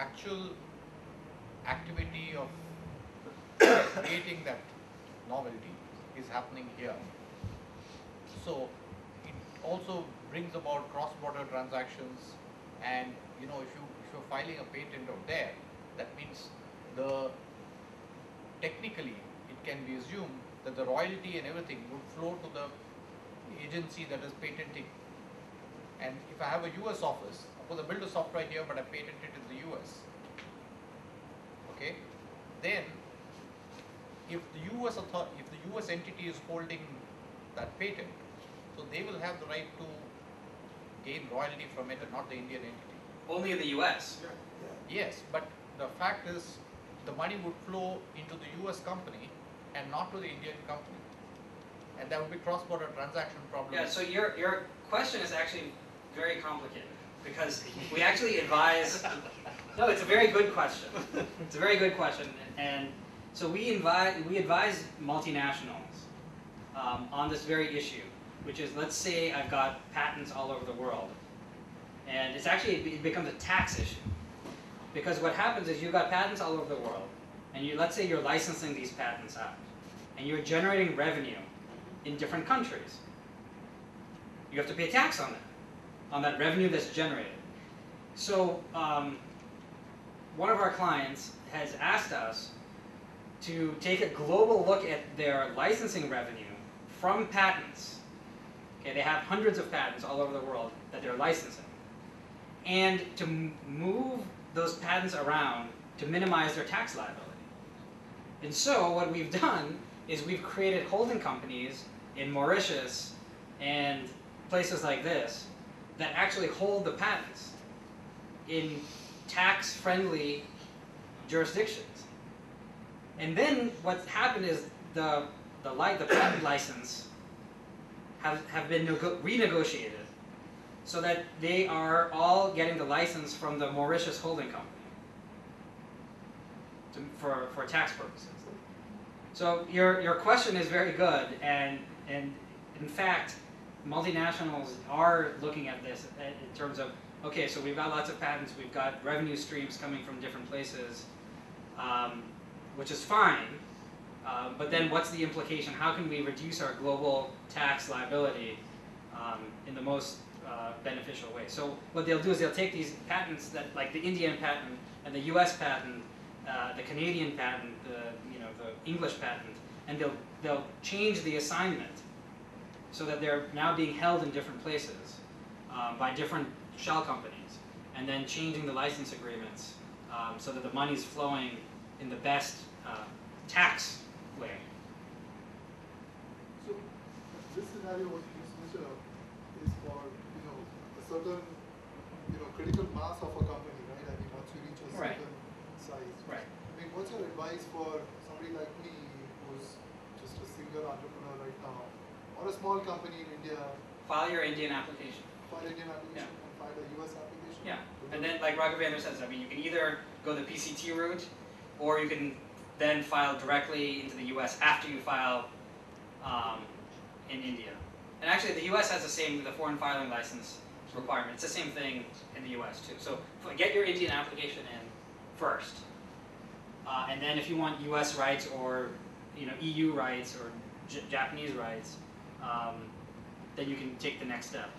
actual activity of creating that novelty is happening here. So it also brings about cross-border transactions, and if you're filing a patent out there, that means technically it can be assumed that the royalty and everything would flow to the agency that is patenting. And if I have a US office, suppose I build a software here but I patent it in the US, okay, then if the US entity is holding that patent, so they will have the right to gain royalty from it and not the Indian entity. Only in the US? Yeah. Yes, but the fact is the money would flow into the US company and not to the Indian company. And there would be cross-border transaction problems. Yeah, so your question is actually very complicated, because we actually advise, no, it's a very good question. It's a very good question, and so we advise multinationals on this very issue, which is, let's say I've got patents all over the world, and it becomes a tax issue. Because what happens is you've got patents all over the world, and let's say you're licensing these patents out, and you're generating revenue in different countries. You have to pay tax on that revenue that's generated. So one of our clients has asked us to take a global look at their licensing revenue from patents. Okay, they have hundreds of patents all over the world that they're licensing, and to move those patents around to minimize their tax liability. And so what we've done is we've created holding companies in Mauritius and places like this that actually hold the patents in tax-friendly jurisdictions. And then what's happened is the patent license have been renegotiated so that they are all getting the license from the Mauritius holding company for tax purposes. So your question is very good, and in fact, multinationals are looking at this in terms of, okay, so we've got lots of patents, we've got revenue streams coming from different places, which is fine, but then what's the implication? How can we reduce our global tax liability in the most beneficial way? So what they'll do is they'll take these patents, like the Indian patent and the US patent, the Canadian patent, the English patent, and they'll change the assignment so that they're now being held in different places by different shell companies, and then changing the license agreements so that the money's flowing in the best tax way. So this scenario what you measure is for a certain critical mass of a company, right? I mean, once you reach a certain size. Right. I mean, what's your advice for somebody like me who's just a single entrepreneur right now, or a small company in India? File your Indian application. File Indian application and file a US application? Yeah, and then like Raghavendra says, I mean, you can either go the PCT route, or you can then file directly into the US after you file in India. And actually the US has the foreign filing license requirement. It's the same thing in the US too. So get your Indian application in first. And then if you want US rights or EU rights or Japanese rights, then you can take the next step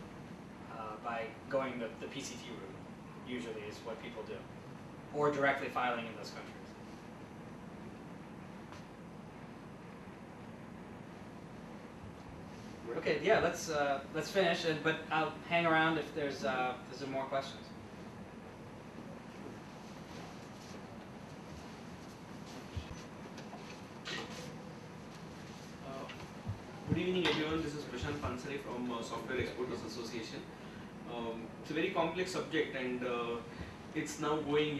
by going the PCT route, usually is what people do, or directly filing in those countries. Okay, yeah, let's finish, but I'll hang around if there's some more questions. Good evening, everyone. This is Prashant Pansari from Software Exporters Association. It's a very complex subject, and it's now going,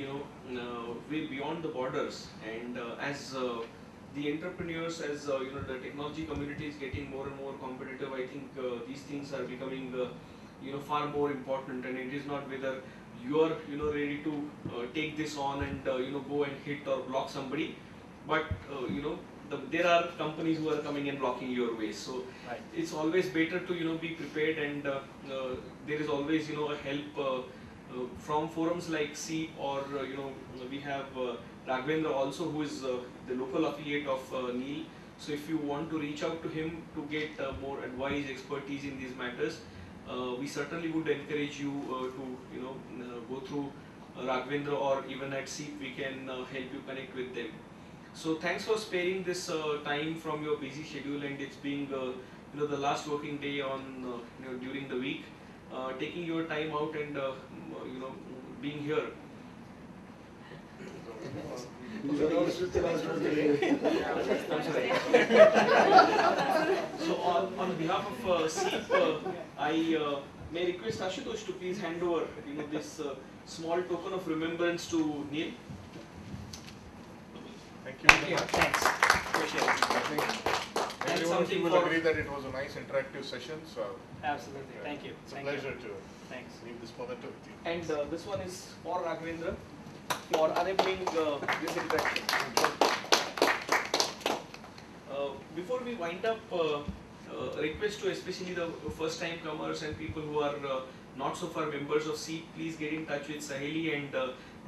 way beyond the borders. And as the entrepreneurs, as the technology community is getting more and more competitive, I think these things are becoming, far more important. And it is not whether you are, ready to take this on and go and hit or block somebody, but there are companies who are coming and blocking your way. So Right. It's always better to be prepared, and there is always a help from forums like SEAP, or we have Raghavendra also, who is the local affiliate of Neal. So if you want to reach out to him to get more advice, expertise in these matters, we certainly would encourage you to go through Raghavendra, or even at SEAP we can help you connect with them. So thanks for sparing this time from your busy schedule, and it's being the last working day on during the week, taking your time out and being here. So on behalf of SEAP, I may request Ashutosh to please hand over this small token of remembrance to Neal. Thank you. Thank you. Thanks. Appreciate it. I think And everyone something will for- agree that it was a nice interactive session, so Absolutely. Thank you. it's a Thank you. pleasure to Thanks. leave this memento with you. And this one is for Raghavendra for enabling this interaction. Before we wind up, a request to especially the first time comers and people who are not so far members of SEAP, please get in touch with Saheli, and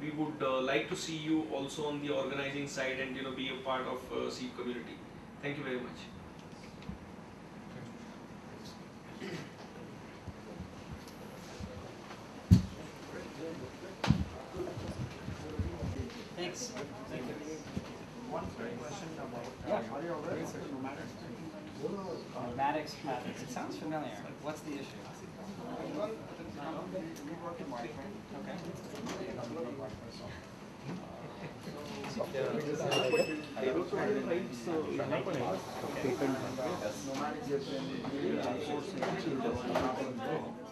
we would like to see you also on the organizing side and be a part of SEAP community. Thank you very much. Thanks. Thank you. One question about Yeah. are you aware of the nomadic Nomadics habits. It sounds familiar. What's the issue? we work in Wi-Fi. Okay. Nomadic is outsourcing to